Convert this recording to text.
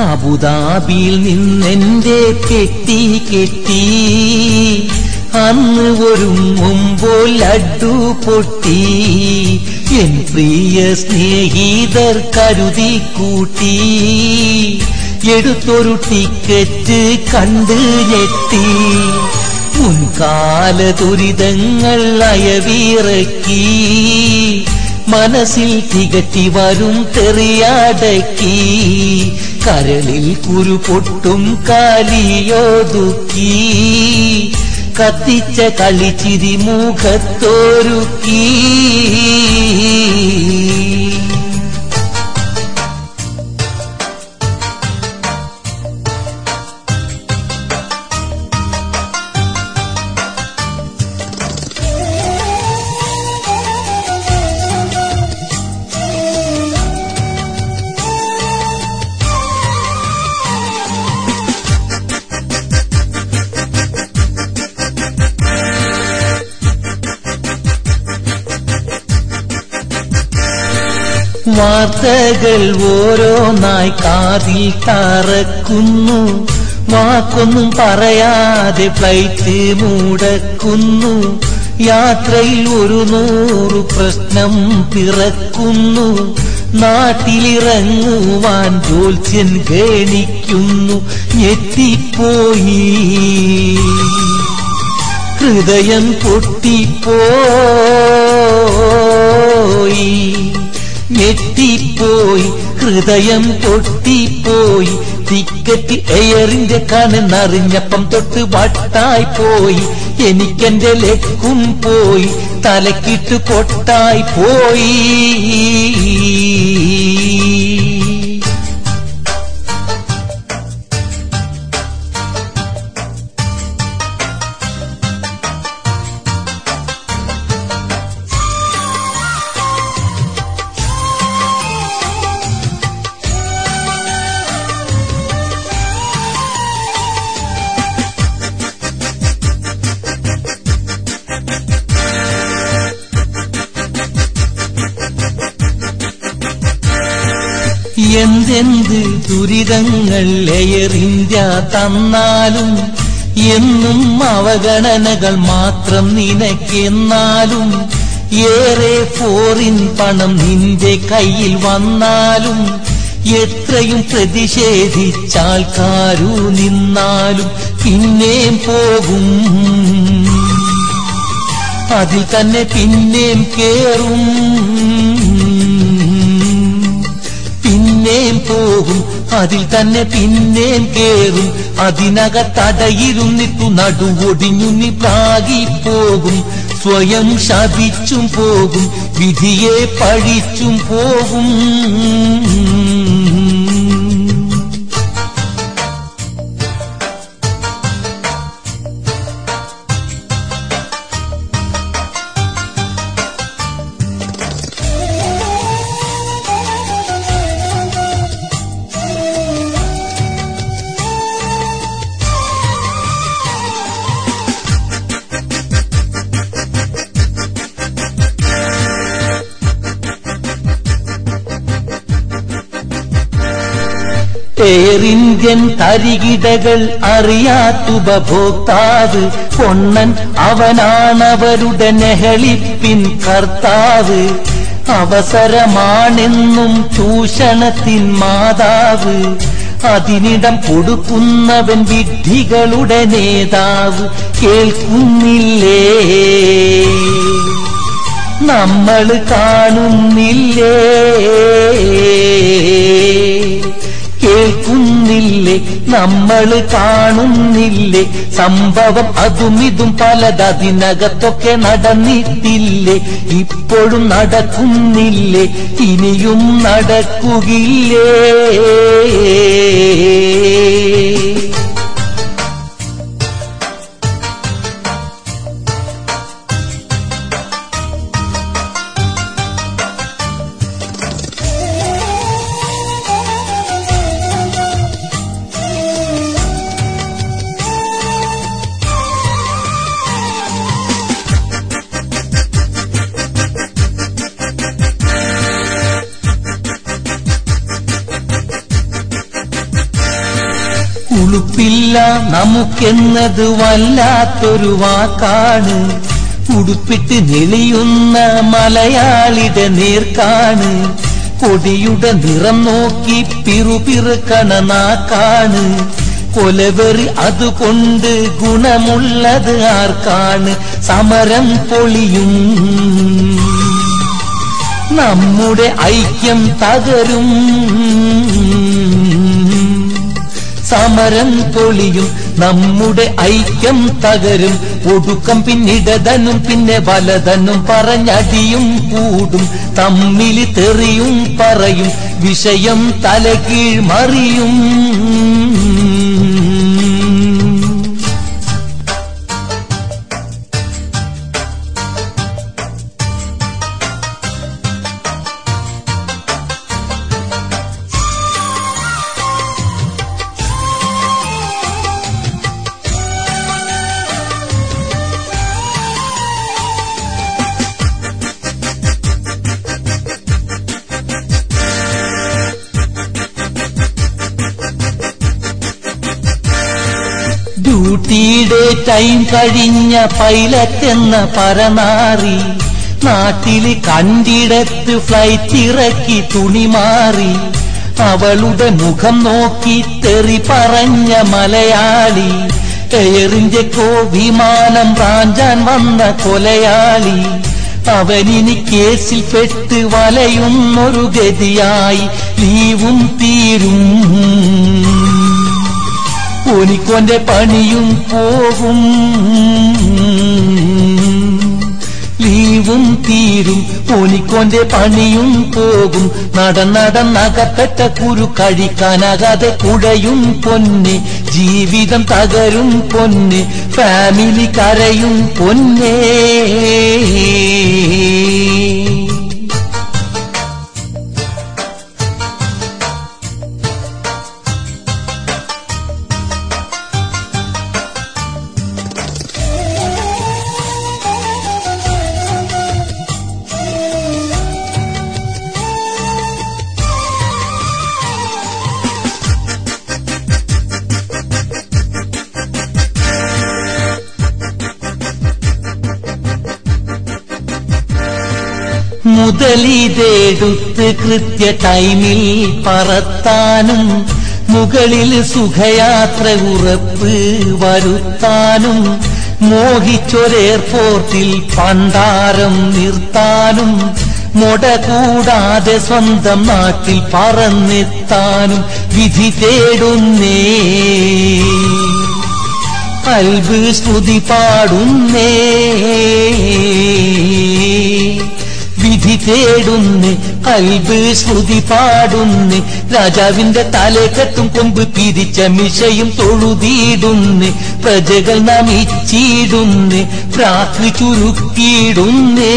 അബുദാബിയിൽ നിന്നെന്റെ പെട്ടി കെട്ടി അന്ന് ഒരുങ്ങുമ്പോൾ ലഡ്ഡു പൊട്ടി എൻ പ്രിയ സ്നേഹിതർ കരുതി കൂട്ടി എടുത്തൊരു ടിക്കറ്റ് കണ്ട് ഞെട്ടി മുൻകാല ദുരിതങ്ങൾ അയവിറക്കി മനസ്സിൽ തികട്ടി വരും തെറിയടക്കി കരളിൽ കുരു പൊട്ടും കാലിയൊതുക്കി കത്തിച്ച കളിച്ചിരി മുഖത്തൊരുക്കി വാർത്തകൾ ഓരോന്നായി കാതിൽ തറക്കുന്നു വാക്കൊന്നും പറയാതെ ഫ്ലൈറ്റ് മുടക്കുന്നു യാത്രയിൽ 100 പ്രശ്നം പിറക്കുന്നു നാട്ടിലിറങ്ങുവാൻ ജോത്സ്യൻ ഗണിക്കുന്നു ഞെട്ടിപ്പോയി ഹൃദയം പൊട്ടിപ്പോയി ഞെട്ടിപ്പോയി ഹൃദയം പൊട്ടിപ്പോയി ടിക്കറ്റ് എയറിന്റെ കണെന്നറിഞ്ഞപ്പം തൊട്ട് വട്ടായി പോയി എനിക്കെന്റെ ലക്കും പോയി തലക്കിട്ട് പൊട്ടായി പോയി എന്തെന്ത് ദുരിതങ്ങൾ എയർ ഇന്ത്യ തന്നാലും എന്നും അവഗണനകൾ മാത്രം നിനക്കെന്നാലും ഏറെ ഫോറിൻ പണം നിന്റെ കയ്യിൽ വന്നാലും എത്രയും പ്രതിഷേധിച്ചാൾക്കാരു നിന്നാലും പിന്നേം പോകും അതിൽ തന്നെ പിന്നേം കേറും പിന്നേം പോകും അതിൽ തന്നെ പിന്നേം കേറും അതിനകത്തടയിരുന്നിട്ടു നടുവൊടിഞ്ഞു നീ പ്രാഗിപ്പോകും സ്വയം ശപിച്ചും പോകും വിധിയെ പഴിച്ചും പോകും എയർ ഇന്ത്യൻ തരികിടകൾ അറിയാത്തുപഭോക്താവ് പൊണ്ണൻ അവനാണവരുടെ നെഹളിപ്പിൻ കർത്താവ് അവസരമാണെന്നും ചൂഷണത്തിൻ മാതാവ് അതിനിടം കൊടുക്കുന്നവൻ വിഡ്ഢികളുടെ നേതാവ് കേൾക്കുന്നില്ലേ നമ്മൾ കാണുന്നില്ലേ കേൾക്കുന്നില്ലേ നമ്മൾ കാണുന്നില്ലേ സംഭവം അതുമിതും പലതതിനകത്തൊക്കെ നടന്നിട്ടില്ലേ ഇപ്പോഴും നടക്കുന്നില്ലേ ഇനിയും നടക്കുകില്ലേ ഉളുപ്പില്ല നമുക്കെന്നത് വല്ലാത്തൊരു വാക്കാണ്. ഉടുപ്പിട്ട് നെളിയുന്ന മലയാളിയുടെ നേർക്കാണ്. കൊടിയുടെ നിറം നോക്കി പിറുപിറുക്കണ നാക്കാണ്. കൊലവെറി അതുകൊണ്ട് ഗുണമുള്ളത് ആർക്കാണ്? സമരം പൊളിയും, നമ്മുടെ ഐക്യം തകരും. സമരം പൊളിയും, നമ്മുടെ ഐക്യം തകരും. ഒടുക്കം പിന്നിടതനും പിന്നെ വലതനും പറഞ്ഞടിയും കൂടും. തമ്മിൽ തെറിയും പറയും, വിഷയം തലകീഴ് മറിയും. ഡ്യൂട്ടിയുടെ ടൈം കഴിഞ്ഞ പൈലറ്റ് എന്ന പരനാറി നാട്ടില് കണ്ടിടത്ത് ഫ്ലൈറ്റ് ഇറക്കി തുണി മാറി. അവളുടെ മുഖം നോക്കി തെറി പറഞ്ഞ മലയാളി, എയർ ഇന്ത്യക്കോ വിമാനം റാഞ്ചാൻ വന്ന കൊലയാളി. അവനിനി കേസിൽ പെട്ട് വലയുന്നൊരു ഗതിയായി. ലീവും തീരും, ഓനിക്കോന്റെ പണിയും പോകും. ലീവും തീരും, ഓനിക്കോന്റെ പണിയും പോകും. നടന്നകപ്പെട്ട കുരു കഴിക്കാനാകാതെ കുഴയും പൊന്നെ. ജീവിതം തകരും പൊന്നെ, ഫാമിലി കരയും പൊന്നേ. മുതലിതെടുത്ത് കൃത്യ ടൈമിൽ പറത്താനും, മുകളിൽ സുഖയാത്ര ഉറപ്പ് വരുത്താനും, മോഹിച്ചൊരെയർപോർട്ടിൽ പണ്ടാരം നിർത്താനും, മുട കൂടാതെ സ്വന്തം നാട്ടിൽ പറന്നെത്താനും വിധി തേടുന്നേ. കൽബ് സ്തുതി പാടുന്നേ, വിധി തേടുന്നേ. കൽബ് സ്തുതി പാടുന്നേ. രാജാവിന്റെ തലക്കെട്ടും കൊമ്പ് പിരിച്ച മിഷയും തൊഴുതിയിടുന്നേ. പ്രജകൾ നമിച്ചിടുന്നേ, പ്രാർത്ഥി ചുരുക്കിയിടുന്നേ.